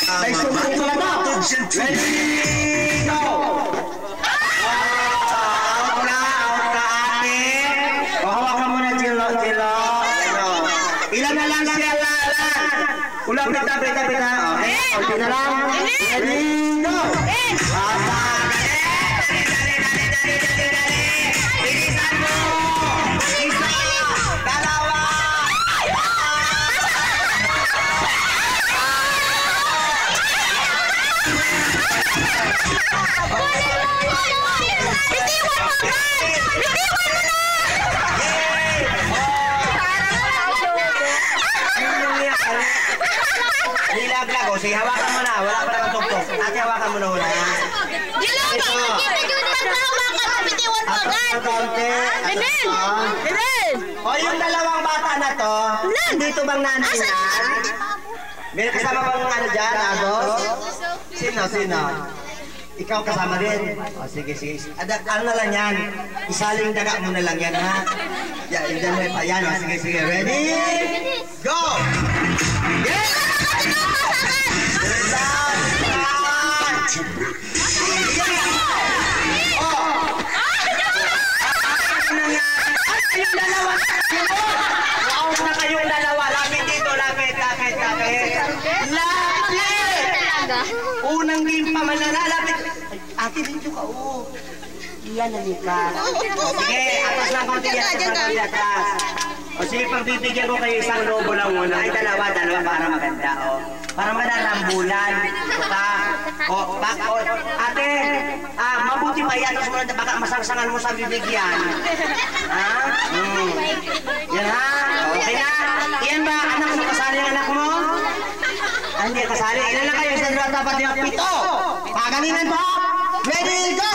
May sumunod na to. Ready, go! Out ka, ate. Hawakan mo na, Jilo. Ilan na lang siya, ulang pita. Okay na lang. Ready, go! Bilisan mo! Isa! Dalawa! Nilaglag o. Sige, hawakan mo na. Wala pa naman tugtog. Ate, hawakan mo na una. Ito. O, yung dalawang bata na to, dito bang nanay na? Meron kasama bang ano dyan, Agos? Sino? Ikaw kasama din? O, sige. Ano na lang yan? Isaling daga mo na lang yan, ha? Yan, o. Sige. Ready? Go! Yes! Kayong dalawa, lapit dito, lapit. Unang game pa man nalalapit. Ate, dito ka, Iyan, halika. Sige, atas lang konti atas. O sige, pagbibigyan ko kayo isang lobo lang muna. Ay, dalawa para maganda, Para manarambulan. Ate, mabuti pa yan. Sumunod, baka masangsangan mo sa bibigyan. Ha? Yan ha? Okay na? Iyan ba, anak mo, kasali ang anak mo? Hindi kasali. Ilan na kayo? Isa, dalawa, dapat yung 7. Pagalingan po. Ready, go!